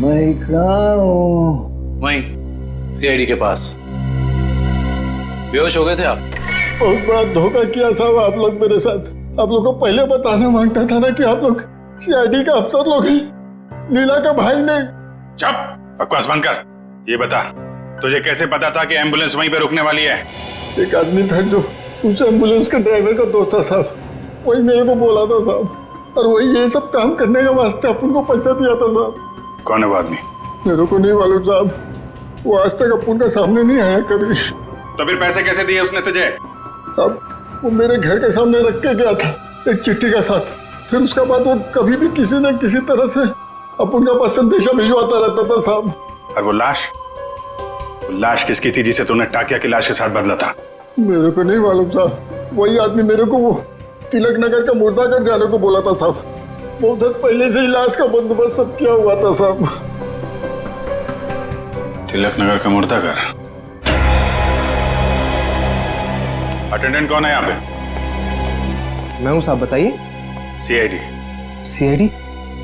मैं कहाँ हूँ? वहीं CID के पास। बेहोश हो गए थे आप? बहुत बड़ा धोखा किया साहब आप लोग मेरे साथ। आप लोग को पहले बताना मांगता था ना कि आप लोग CID का अफसर लोग हैं। लीला का भाई ने। चुप, बकवास बंद कर। ये बता, तुझे कैसे पता था कि एम्बुलेंस वहीं पे रुकने वाली है? एक आदमी था जो उस एम्बुलेंस के ड्राइवर का दोस्त था साहब, वही मेरे को बोला था साहब, और वही ये सब काम करने के वास्ते अपन को पैसा दिया था साहब। कौन है वो आदमी? मेरे को नहीं मालूम साहब, वो आज तक अपन का सामने नहीं आया कभी। तो फिर पैसे कैसे दिए उसने तुझे? साहब वो मेरे घर के सामने रख के गया था एक चिट्ठी का साथ। फिर उसके बाद वो कभी भी किसी न किसी तरह से अपन का पास संदेशा भिजवाता रहता था साहब। और वो लाश किसकी थी जिसे तूने टाकिया की लाश के साथ बदला था? मेरे को नहीं मालूम साहब, वही आदमी मेरे को वो तिलक नगर का मुर्दाघर जाने को बोला था साहब। बहुत दिन पहले से ही लाश का बंदोबस्त सब किया हुआ था साहब। तिलक नगर का मुर्दाघर? अटेंडेंट कौन है यहाँ पे? मैं हूँ साहब, बताइए। CID?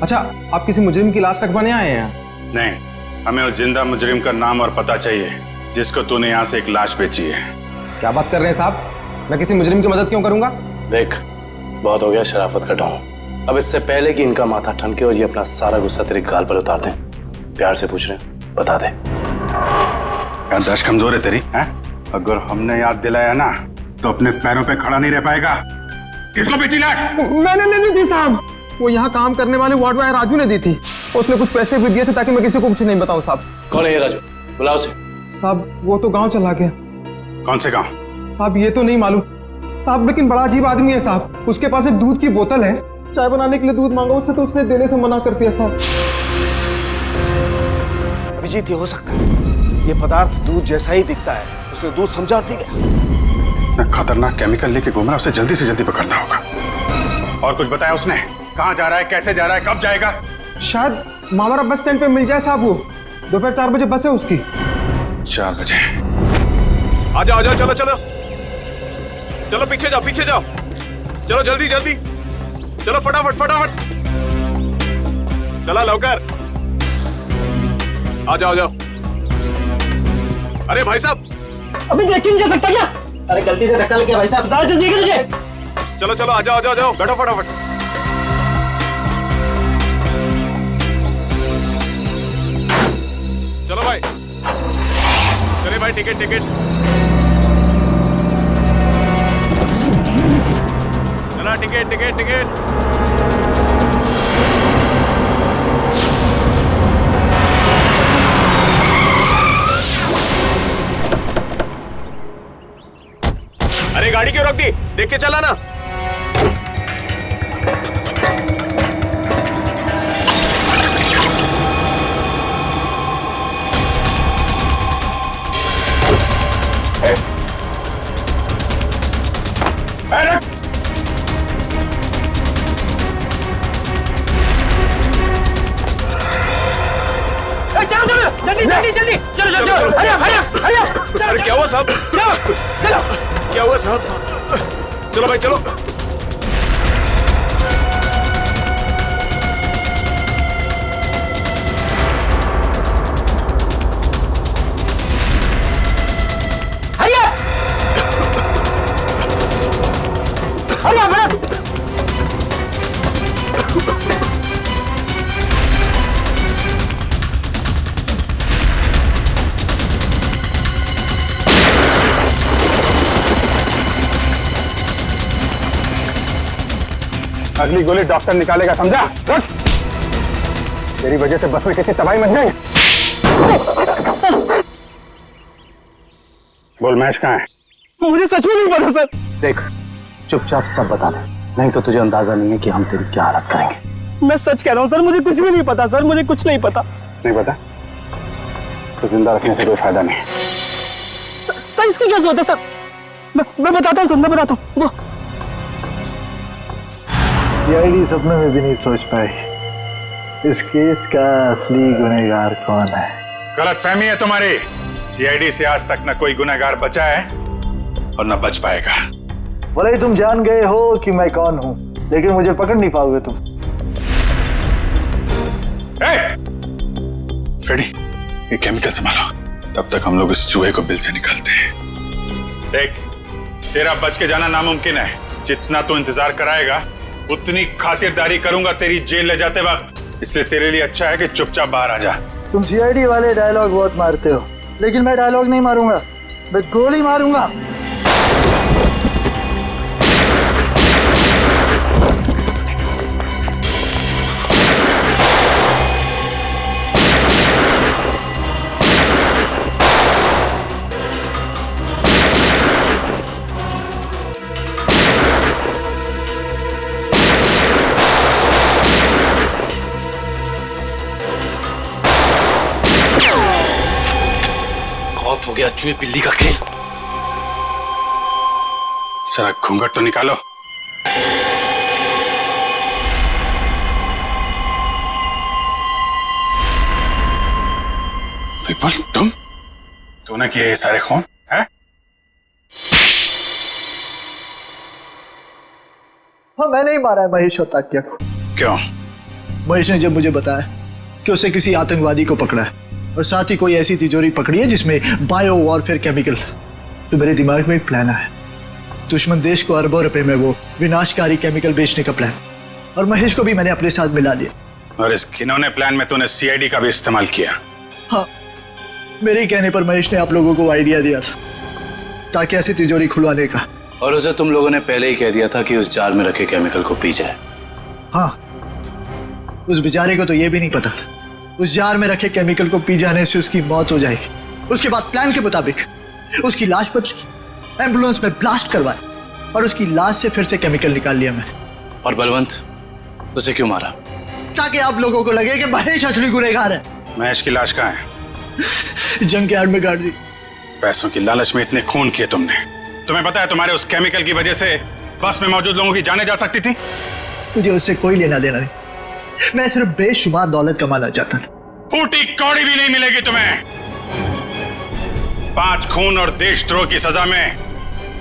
अच्छा, आप किसी मुजरिम की लाश रखवाने आए हैं? नहीं, हमें उस जिंदा मुजरिम का नाम और पता चाहिए जिसको तूने यहाँ से एक लाश बेची है। क्या बात कर रहे हैं साहब? मैं किसी मुजरिम की मदद क्यों करूंगा? देख, बहुत हो गया शराफत का ढोंग। अब इससे पहले कि इनका माथा ठनके और ये अपना सारा गुस्सा तेरे गाल पर उतार दें, प्यार से पूछ रहे हैं, बता दे। याददाश्त कमजोर है तेरी, हैं? अगर हमने याद दिलाया ना तो अपने पैरों पे खड़ा नहीं रह पाएगा। किसको बेची लाश? मैंने नहीं दी साहब, वो यहाँ काम करने वाले वार्ड बॉय राजू ने दी थी। उसने कुछ पैसे भी दिए थे ताकि मैं किसी को कुछ नहीं बताऊं साहब। कौन है ये राजू? बुलाओ उसे। साहब वो तो गांव चला गया। कौन से गांव? साहब ये तो नहीं मालूम साहब, लेकिन बड़ा अजीब आदमी है साहब। उसके पास एक दूध की बोतल है, चाय बनाने के लिए दूध मांगा उससे तो उसने देने से मना कर दिया साहब। अभिजीत, ये हो सकता है ये पदार्थ दूध जैसा ही दिखता है, उसने दूध समझा और पी गया। खतरनाक केमिकल लेके घूम रहा है, उसे जल्दी से जल्दी पकड़ना होगा। और कुछ बताया उसने? कहाँ जा रहा है, कैसे जा रहा है, कब जाएगा? शायद मामरा बस स्टैंड पे मिल जाए साहब। वो दोपहर 4 बजे बस है उसकी। 4 बजे? आ जाओ, चलो चलो चलो, पीछे जाओ, पीछे जाओ, चलो जल्दी जल्दी, चलो फटाफट फटाफट, चला लवकर, आ जाओ जाओ। अरे भाई साहब, अभी देख के नहीं जा सकता क्या? अरे गलती से धक्का लग गया भाई साहब। ज्यादा जल्दी है तुझे? चलो चलो, आ जाओ, जाओ बैठो फटाफट। चलो भाई, चले भाई, टिकट टिकट, चला टिकट टिकट टिकट। अरे गाड़ी क्यों रोक दी? देख के चला ना। जल्दी जल्दी चलो चलो चलो, हरिया। अरे क्या हुआ साहब? चलो क्या हुआ साहब? चलो भाई चलो। अगली गोली डॉक्टर निकालेगा, समझा? रुक! तेरी वजह से बस में किसी तबाही मच जाएंगे। बोल, महेश कहाँ है? मुझे सच में नहीं पता सर। देख, चुपचाप सब बता दे, नहीं तो तुझे अंदाजा नहीं है कि हम तेरी क्या हालत करेंगे। मैं सच कह रहा हूँ सर, मुझे कुछ भी नहीं पता सर, मुझे कुछ नहीं पता। नहीं पता? तो जिंदा रखने से कोई फायदा नहीं है। सर इसकी क्या जरूरत है सर? मैं बताता हूँ सर, मैं बताता हूँ। सीआईडी सपने में भी नहीं सोच पाई इस केस का असली गुनहगार कौन है। गलतफहमी है तुम्हारी। सीआईडी से आज तक न कोई गुनहगार बचा है और न बच पाएगा। भले ही तुम जान गए हो कि मैं कौन हूं, लेकिन मुझे पकड़ नहीं पाओगे तुम। फ्रेडी, ये केमिकल संभालो, तब तक हम लोग इस चूहे को बिल से निकालते हैं। देख, तेरा बच के जाना नामुमकिन है। जितना तू इंतजार कराएगा उतनी खातिरदारी करूंगा तेरी जेल ले जाते वक्त। इसलिए तेरे लिए अच्छा है कि चुपचाप बाहर आ जा। तुम सीआईडी वाले डायलॉग बहुत मारते हो, लेकिन मैं डायलॉग नहीं मारूंगा, मैं गोली मारूंगा। हो गया चूहे बिल्ली का खेल। सारा घूंघट तो निकालो। विपुल, तूने किए ये सारे खून है? हाँ, मैंने ही मारा है महेश और ताकिया को। क्यों? महेश ने जब मुझे बताया कि उसने किसी आतंकवादी को पकड़ा है और साथ ही कोई ऐसी तिजोरी पकड़ी है जिसमें बायो वॉरफेयर केमिकल था, तो मेरे दिमाग में एक प्लान आया। दुश्मन देश को अरबों रुपए में वो विनाशकारी केमिकल बेचने का प्लान। और महेश को भी मैंने अपने साथ मिला लिया। और इस घिनौने प्लान में तूने सीआईडी का भी इस्तेमाल किया। हाँ, मेरे ही कहने पर महेश ने आप लोगों को आइडिया दिया था ताकि ऐसी तिजोरी खुलवाने का। और उसे तुम लोगों ने पहले ही कह दिया था कि उस जार में रखे केमिकल को पी जाए। हाँ, उस बेचारे को तो ये भी नहीं पता था उस जार में रखे केमिकल को पी जाने से उसकी मौत हो जाएगी। उसके बाद प्लान के मुताबिक उसकी लाश पर एम्बुलेंस में ब्लास्ट करवाया और उसकी लाश से फिर से केमिकल निकाल लिया मैंने। और बलवंत, उसे क्यों मारा? ताकि आप लोगों को लगे कि महेश असली गुनहगार है। महेश की लाश कहाँ है? जंग यार्ड में गाड़ दी। पैसों की लालच में इतने खून किए तुमने। तुम्हें पता है तुम्हारे उस केमिकल की वजह से बस में मौजूद लोगों की जानें जा सकती थी। मुझे उससे कोई लेना देना नहीं, मैं सिर्फ बेशुमार दौलत कमाना चाहता था। फूटी कौड़ी भी नहीं मिलेगी तुम्हें। 5 खून और देशद्रोह की सजा में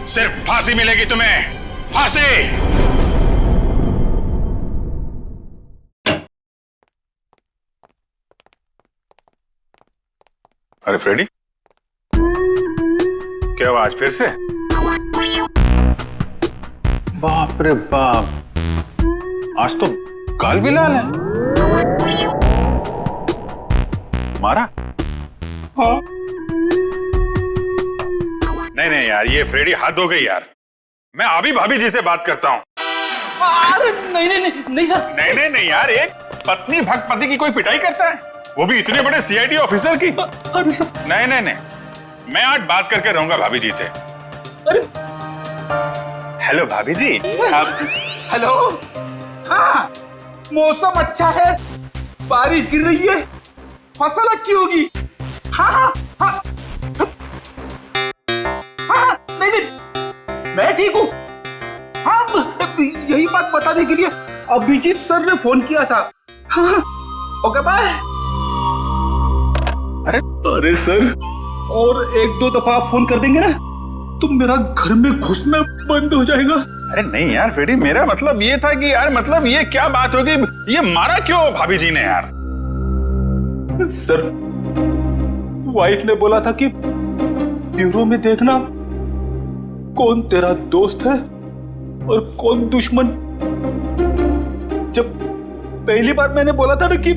सिर्फ फांसी मिलेगी तुम्हें, फांसी। अरे फ्रेडी, क्या हुआ आज फिर से? बाप रे बाप, आज तो गाल भी लाल है। मारा? हाँ। नहीं यार, ये फ्रेडी हद हो गई यार। मैं अभी भाभी जी से बात करता हूँ। अरे नहीं सर। नहीं यार, एक पत्नी भक्त पति की कोई पिटाई करता है, वो भी इतने बड़े सीआईडी ऑफिसर की? अरे सर। नहीं, मैं आज बात करके रहूंगा भाभी जी से। अरे हेलो भाभी जी। आप हेलो। हाँ, मौसम अच्छा है, बारिश गिर रही है, फसल अच्छी होगी। हाँ, नहीं, मैं ठीक हूँ। हाँ, यही बात बताने के लिए अभिजीत सर ने फोन किया था। हाँ, ओके बाय। अरे सर, और 1-2 दफा फोन कर देंगे ना तो मेरा घर में घुसना बंद हो जाएगा। अरे नहीं यार फ्रेडी, मेरा मतलब ये था कि यार, मतलब ये क्या बात होगी, ये मारा क्यों भाभी जी ने यार? सर, वाइफ ने बोला था कि ब्यूरो में देखना कौन तेरा दोस्त है और कौन दुश्मन। जब पहली बार मैंने बोला था ना कि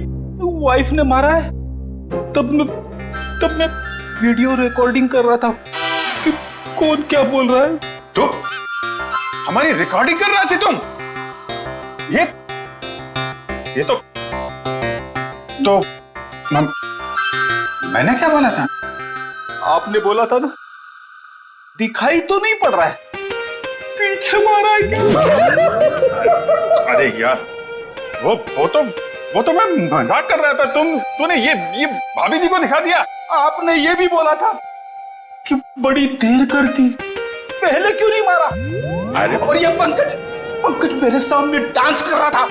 वाइफ ने मारा है, तब मैं वीडियो रिकॉर्डिंग कर रहा था कि कौन क्या बोल रहा है। तो हमारी रिकॉर्डिंग कर रहा थी तुम? ये तो मैंने क्या बोला था? आपने बोला था ना, दिखाई तो नहीं पड़ रहा है, पीछे मारा है क्या? अरे यार, वो तो मैं मजाक कर रहा था। तूने ये भाभी जी को दिखा दिया। आपने ये भी बोला था कि बड़ी देर कर दी, पहले क्यों नहीं मारा? अरे और ये पंकज मेरे सामने डांस कर रहा था।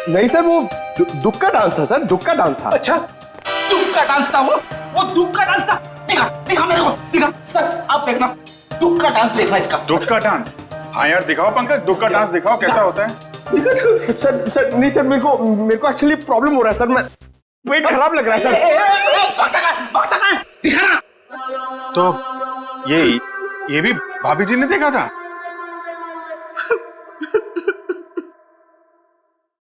नहीं सर, वो दुख का डांस था सर, दुख का डांस था। अच्छा, दुख का डांस था वो दुख का डांस था। दिखा मेरे को, दिखा सर, आप देखना, दुख का डांस देखना इसका। दुख का डांस? हाँ यार, दिखाओ पंकज, दुख का डांस दिखाओ, कैसा होता है? सर नहीं सर, मेरे को एक्चुअली प्रॉब्लम हो रहा है सर, मैं पेट खराब लग रहा है सर। दिखाना। तो ये भी भाभी जी ने देखा था?